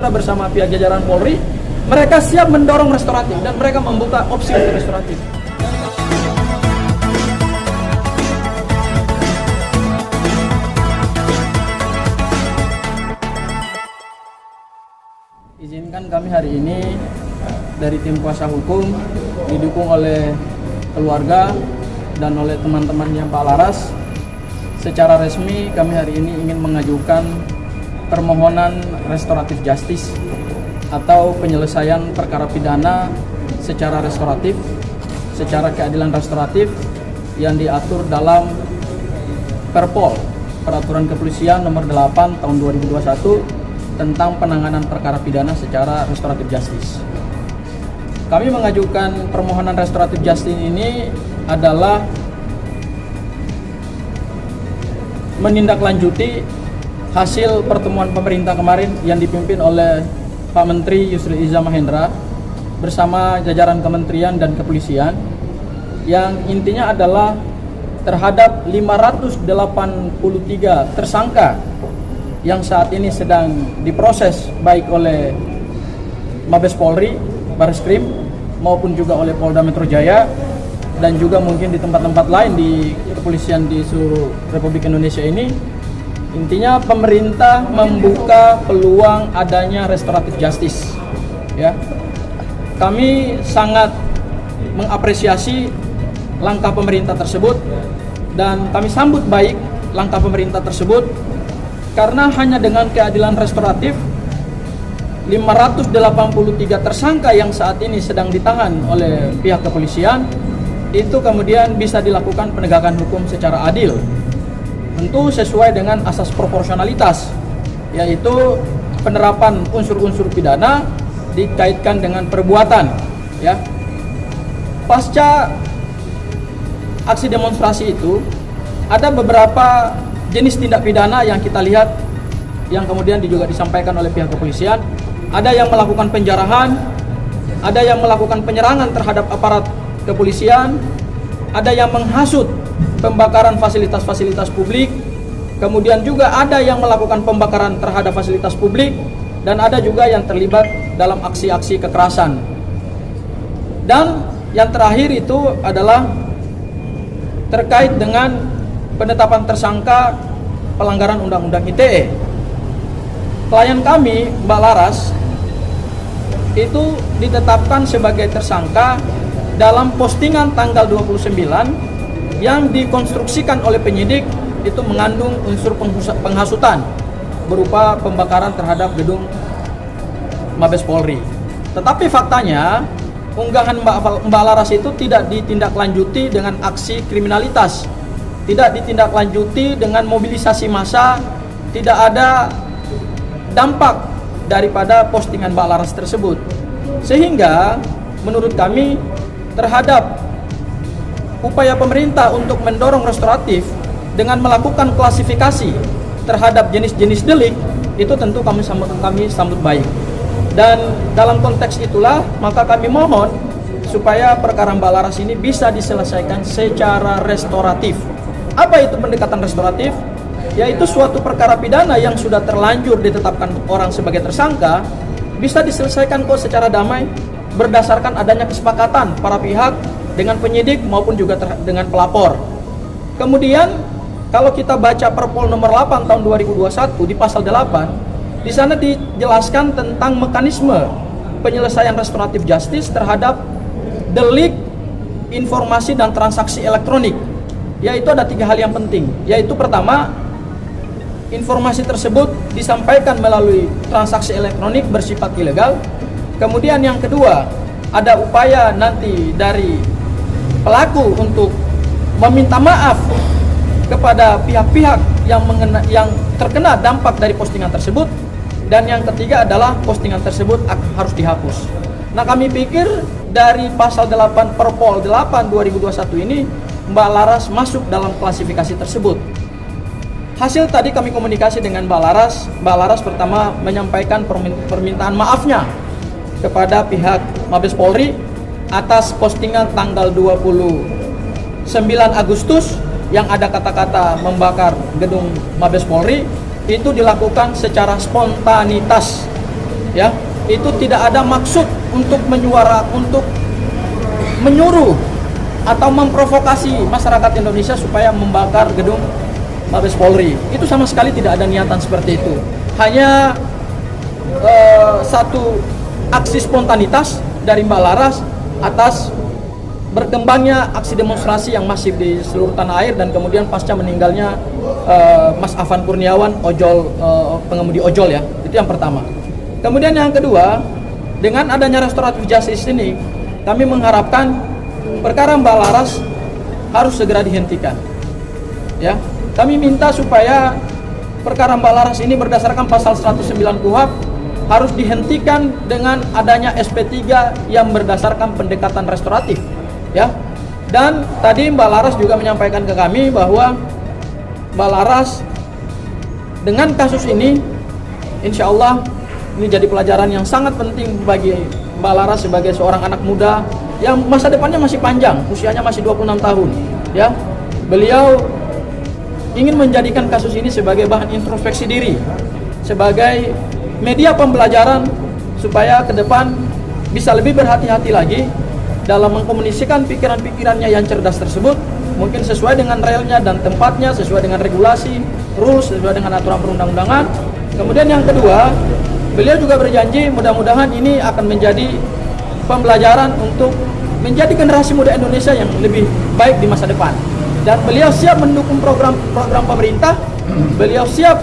Bersama pihak jajaran Polri, mereka siap mendorong restoratif dan mereka membuka opsi untuk restoratif. Izinkan kami hari ini dari tim kuasa hukum didukung oleh keluarga dan oleh teman-temannya Pak Laras, secara resmi kami hari ini ingin mengajukan permohonan restoratif justice atau penyelesaian perkara pidana secara restoratif, secara keadilan restoratif yang diatur dalam Perpol, Peraturan Kepolisian Nomor 8 Tahun 2021 tentang penanganan perkara pidana secara restoratif justice. Kami mengajukan permohonan restoratif justice ini adalah menindaklanjuti hasil pertemuan pemerintah kemarin yang dipimpin oleh Pak Menteri Yusril Iza Mahendra bersama jajaran kementerian dan kepolisian, yang intinya adalah terhadap 583 tersangka yang saat ini sedang diproses baik oleh Mabes Polri, Barreskrim maupun juga oleh Polda Metro Jaya dan juga mungkin di tempat-tempat lain di kepolisian di seluruh Republik Indonesia ini. Intinya pemerintah membuka peluang adanya restoratif justice. Ya, kami sangat mengapresiasi langkah pemerintah tersebut dan kami sambut baik langkah pemerintah tersebut karena hanya dengan keadilan restoratif 583 tersangka yang saat ini sedang ditahan oleh pihak kepolisian itu kemudian bisa dilakukan penegakan hukum secara adil. Tentu sesuai dengan asas proporsionalitas, yaitu penerapan unsur-unsur pidana dikaitkan dengan perbuatan. Ya, pasca aksi demonstrasi itu ada beberapa jenis tindak pidana yang kita lihat yang kemudian juga disampaikan oleh pihak kepolisian. Ada yang melakukan penjarahan, ada yang melakukan penyerangan terhadap aparat kepolisian, ada yang menghasut pembakaran fasilitas-fasilitas publik, kemudian juga ada yang melakukan pembakaran terhadap fasilitas publik, dan ada juga yang terlibat dalam aksi-aksi kekerasan. Dan yang terakhir itu adalah terkait dengan penetapan tersangka pelanggaran Undang-Undang ITE. Klien kami, Mbak Laras, itu ditetapkan sebagai tersangka dalam postingan tanggal 29 yang dikonstruksikan oleh penyidik itu mengandung unsur penghasutan berupa pembakaran terhadap gedung Mabes Polri. Tetapi faktanya unggahan Mbak Laras itu tidak ditindaklanjuti dengan aksi kriminalitas, tidak ditindaklanjuti dengan mobilisasi massa, tidak ada dampak daripada postingan Mbak Laras tersebut. Sehingga menurut kami terhadap upaya pemerintah untuk mendorong restoratif dengan melakukan klasifikasi terhadap jenis-jenis delik itu tentu kami sambut baik. Dan dalam konteks itulah maka kami mohon supaya perkara Mbak Laras ini bisa diselesaikan secara restoratif. Apa itu pendekatan restoratif? Yaitu suatu perkara pidana yang sudah terlanjur ditetapkan orang sebagai tersangka bisa diselesaikan kok secara damai berdasarkan adanya kesepakatan para pihak dengan penyidik maupun juga dengan pelapor. Kemudian kalau kita baca Perpol nomor 8 tahun 2021 di pasal 8, di sana dijelaskan tentang mekanisme penyelesaian restoratif justice terhadap delik informasi dan transaksi elektronik. Yaitu ada 3 hal yang penting. Yaitu pertama, informasi tersebut disampaikan melalui transaksi elektronik bersifat ilegal. Kemudian yang kedua, ada upaya nanti dari pelaku untuk meminta maaf kepada pihak-pihak yang terkena dampak dari postingan tersebut. Dan yang ketiga adalah postingan tersebut harus dihapus. Nah, kami pikir dari pasal 8 Perpol 8 2021 ini Mbak Laras masuk dalam klasifikasi tersebut. Hasil tadi kami komunikasi dengan Mbak Laras pertama menyampaikan permintaan maafnya kepada pihak Mabes Polri atas postingan tanggal 29 Agustus yang ada kata-kata membakar gedung Mabes Polri. Itu dilakukan secara spontanitas ya, itu tidak ada maksud untuk untuk menyuruh atau memprovokasi masyarakat Indonesia supaya membakar gedung Mabes Polri. Itu sama sekali tidak ada niatan seperti itu. Hanya satu aksi spontanitas dari Mbak Laras atas berkembangnya aksi demonstrasi yang masif di seluruh tanah air, dan kemudian pasca meninggalnya Mas Afan Kurniawan, pengemudi ojol ya. Itu yang pertama. Kemudian yang kedua, dengan adanya restoratif justice ini, kami mengharapkan perkara Mbak Laras harus segera dihentikan. Ya, kami minta supaya perkara Mbak Laras ini berdasarkan pasal 109 KUHP harus dihentikan dengan adanya SP3 yang berdasarkan pendekatan restoratif. Ya, dan tadi Mbak Laras juga menyampaikan ke kami bahwa Mbak Laras dengan kasus ini, insya Allah ini jadi pelajaran yang sangat penting bagi Mbak Laras sebagai seorang anak muda yang masa depannya masih panjang, usianya masih 26 tahun. Ya, beliau ingin menjadikan kasus ini sebagai bahan introspeksi diri, sebagai media pembelajaran supaya ke depan bisa lebih berhati-hati lagi dalam mengkomunikasikan pikiran-pikirannya yang cerdas tersebut, mungkin sesuai dengan relnya dan tempatnya, sesuai dengan regulasi, rules, sesuai dengan aturan perundang-undangan. Kemudian yang kedua, beliau juga berjanji mudah-mudahan ini akan menjadi pembelajaran untuk menjadi generasi muda Indonesia yang lebih baik di masa depan. Dan beliau siap mendukung program pemerintah, beliau siap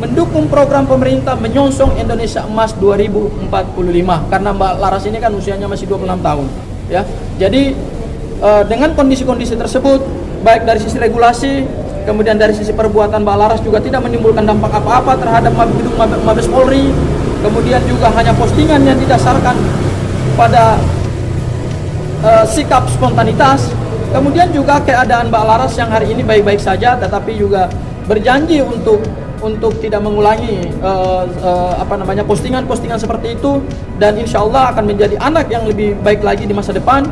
mendukung program pemerintah menyongsong Indonesia Emas 2045, karena Mbak Laras ini kan usianya masih 26 tahun. Ya, jadi dengan kondisi-kondisi tersebut, baik dari sisi regulasi, kemudian dari sisi perbuatan Mbak Laras juga tidak menimbulkan dampak apa-apa terhadap gedung Mabes Polri, kemudian juga hanya postingan yang didasarkan pada sikap spontanitas, kemudian juga keadaan Mbak Laras yang hari ini baik-baik saja, tetapi juga berjanji untuk tidak mengulangi postingan-postingan seperti itu, dan insya Allah akan menjadi anak yang lebih baik lagi di masa depan.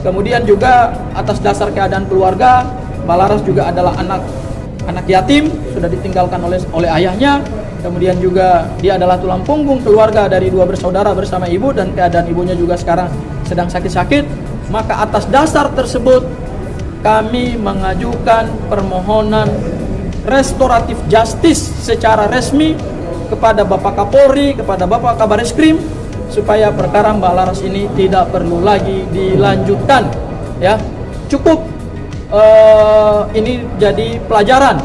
Kemudian juga atas dasar keadaan keluarga, Mbak Laras juga adalah anak yatim, sudah ditinggalkan oleh ayahnya. Kemudian juga dia adalah tulang punggung keluarga dari 2 bersaudara bersama ibu, dan keadaan ibunya juga sekarang sedang sakit-sakit. Maka atas dasar tersebut kami mengajukan permohonan restoratif justice secara resmi kepada Bapak Kapolri, kepada Bapak Kabareskrim, supaya perkara Mbak Laras ini tidak perlu lagi dilanjutkan. Ya, cukup ini jadi pelajaran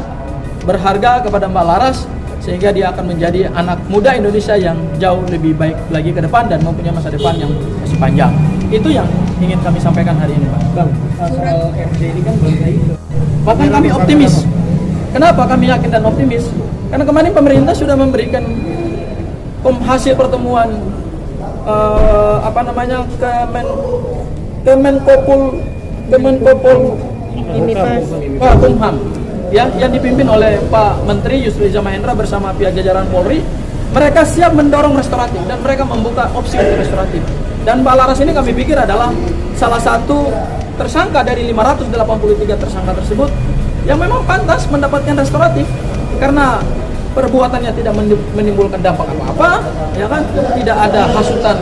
berharga kepada Mbak Laras, sehingga dia akan menjadi anak muda Indonesia yang jauh lebih baik lagi ke depan dan mempunyai masa depan yang masih panjang. Itu yang ingin kami sampaikan hari ini, Pak. Bang, soal FD ini kan belum lagi. Bahkan kami optimis. Kenapa kami yakin dan optimis? Karena kemarin pemerintah sudah memberikan hasil pertemuan Kemenkopol Kumham, ya, yang dipimpin oleh Pak Menteri Yusril Iza Mahendra bersama pihak jajaran Polri. Mereka siap mendorong restoratif dan mereka membuka opsi untuk restoratif. Dan Mbak Laras ini kami pikir adalah salah satu tersangka dari 583 tersangka tersebut yang memang pantas mendapatkan restoratif, karena perbuatannya tidak menimbulkan dampak apa-apa, ya kan? Tidak ada hasutan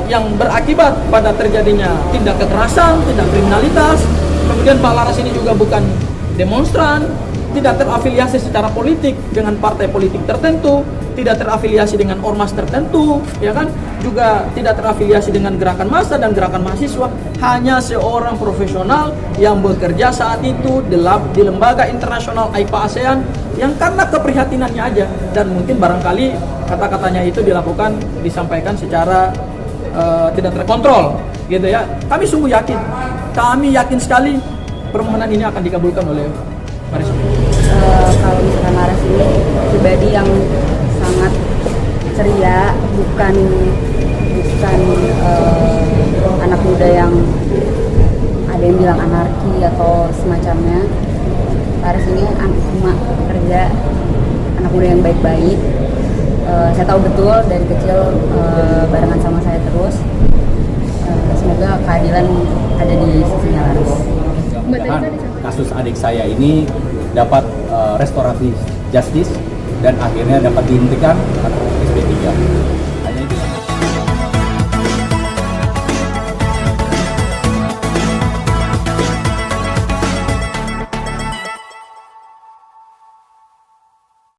yang berakibat pada terjadinya tindak kekerasan, tindak kriminalitas. Kemudian Mbak Laras ini juga bukan demonstran, tidak terafiliasi secara politik dengan partai politik tertentu, tidak terafiliasi dengan ormas tertentu, ya kan? Juga tidak terafiliasi dengan gerakan massa dan gerakan mahasiswa. Hanya seorang profesional yang bekerja saat itu di lembaga internasional AIPA ASEAN, yang karena keprihatinannya aja, dan mungkin barangkali kata-katanya itu disampaikan secara tidak terkontrol, gitu ya. Kami sungguh yakin, kami yakin sekali permohonan ini akan dikabulkan oleh Maris. Kalau misalkan Laras ini pribadi yang sangat ceria, bukan anak muda yang ada yang bilang anarki atau semacamnya. Laras ini cuma kerja, anak muda yang baik-baik. Saya tahu betul dari kecil barengan sama saya terus. Semoga keadilan ada di sisinya Laras. Kasus adik saya ini dapat restoratif justice dan akhirnya dapat dihentikan atau bisa SP3.